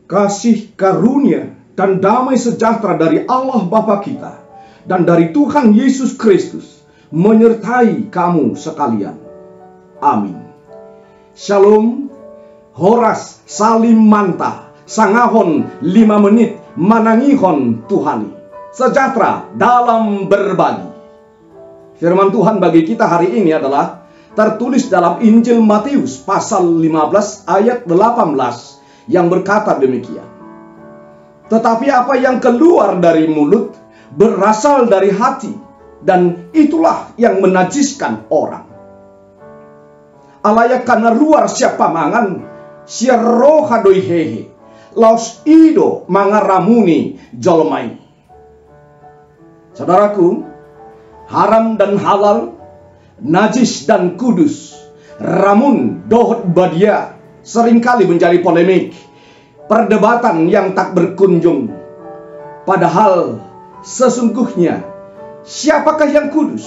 kasih karunia dan damai sejahtera dari Allah Bapa kita dan dari Tuhan Yesus Kristus menyertai kamu sekalian. Amin. Shalom. Horas salim manta, sangahon 5 menit manangihon Tuhani. Sejahtera dalam berbagi. Firman Tuhan bagi kita hari ini adalah tertulis dalam Injil Matius pasal 15 ayat 18 yang berkata demikian. Tetapi apa yang keluar dari mulut berasal dari hati, dan itulah yang menajiskan orang. Alaya karena luar siapa mangan, siaro hadoi hehe, laos ido mangaramuni jolmai. Saudaraku, haram dan halal, najis dan kudus, ramun dohot badia seringkali menjadi polemik, perdebatan yang tak berkunjung. Padahal sesungguhnya siapakah yang kudus?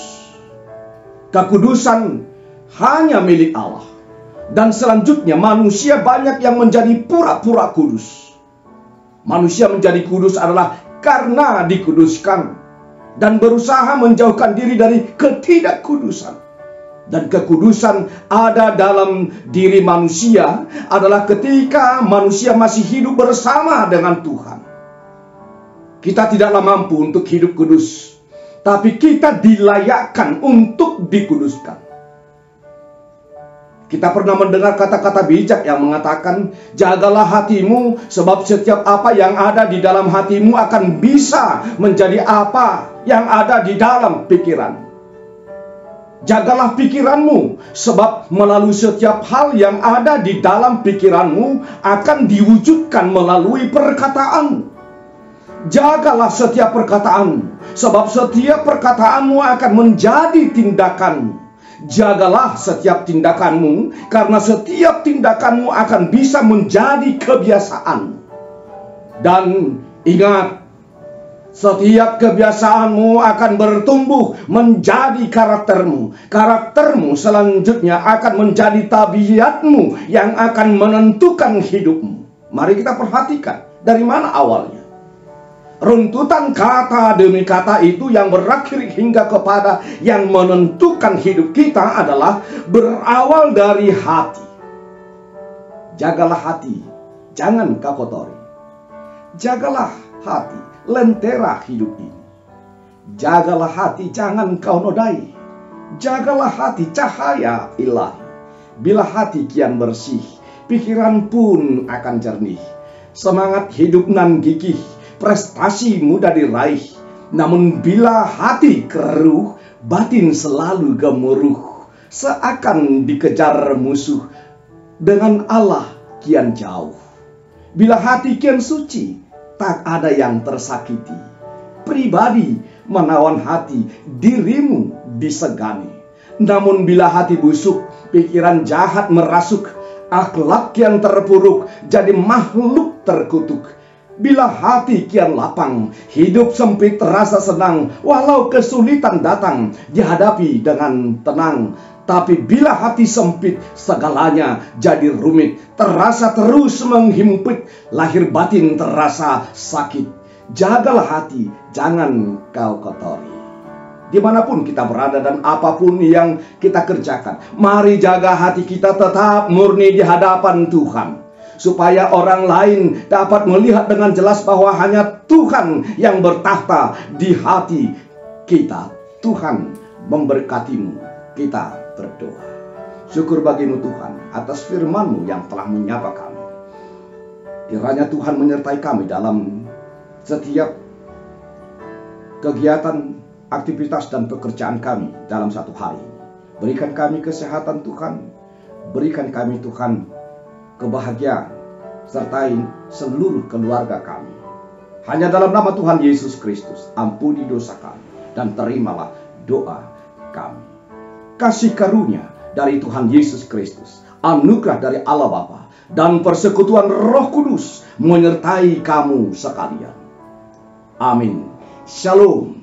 Kekudusan hanya milik Allah. Dan selanjutnya manusia banyak yang menjadi pura-pura kudus. Manusia menjadi kudus adalah karena dikuduskan dan berusaha menjauhkan diri dari ketidakkudusan. Dan kekudusan ada dalam diri manusia adalah ketika manusia masih hidup bersama dengan Tuhan. Kita tidaklah mampu untuk hidup kudus, tapi kita dilayakkan untuk dikuduskan. Kita pernah mendengar kata-kata bijak yang mengatakan, jagalah hatimu, sebab setiap apa yang ada di dalam hatimu akan bisa menjadi apa yang ada di dalam pikiran. Jagalah pikiranmu, sebab melalui setiap hal yang ada di dalam pikiranmu akan diwujudkan melalui perkataan. Jagalah setiap perkataanmu, sebab setiap perkataanmu akan menjadi tindakanmu. Jagalah setiap tindakanmu, karena setiap tindakanmu akan bisa menjadi kebiasaan. Dan ingat, setiap kebiasaanmu akan bertumbuh menjadi karaktermu. Karaktermu selanjutnya akan menjadi tabiatmu yang akan menentukan hidupmu. Mari kita perhatikan dari mana awalnya. Runtutan kata demi kata itu yang berakhir hingga kepada yang menentukan hidup kita adalah berawal dari hati. Jagalah hati, jangan kau kotori. Jagalah hati, lentera hidup ini. Jagalah hati, jangan kau nodai. Jagalah hati, cahaya ilahi. Bila hati kian bersih, pikiran pun akan jernih. Semangat hidup nan gigih, prestasi mudah diraih. Namun bila hati keruh, batin selalu gemuruh. Seakan dikejar musuh, dengan Allah kian jauh. Bila hati kian suci, tak ada yang tersakiti. Pribadi menawan hati, dirimu disegani. Namun bila hati busuk, pikiran jahat merasuk. Akhlak kian terpuruk, jadi makhluk terkutuk. Bila hati kian lapang, hidup sempit terasa senang, walau kesulitan datang, dihadapi dengan tenang. Tapi bila hati sempit, segalanya jadi rumit, terasa terus menghimpit, lahir batin terasa sakit. Jagalah hati, jangan kau kotori. Dimanapun kita berada dan apapun yang kita kerjakan, mari jaga hati kita tetap murni di hadapan Tuhan. Supaya orang lain dapat melihat dengan jelas bahwa hanya Tuhan yang bertahta di hati kita. Tuhan memberkatimu. Kita berdoa. Syukur bagimu Tuhan atas firman-Mu yang telah menyapa kami. Kiranya Tuhan menyertai kami dalam setiap kegiatan, aktivitas dan pekerjaan kami dalam satu hari. Berikan kami kesehatan Tuhan. Berikan kami Tuhan kebahagiaan, sertai seluruh keluarga kami. Hanya dalam nama Tuhan Yesus Kristus, ampuni dosa kami, dan terimalah doa kami. Kasih karunia dari Tuhan Yesus Kristus, anugerah dari Allah Bapa, dan persekutuan Roh Kudus menyertai kamu sekalian. Amin. Shalom.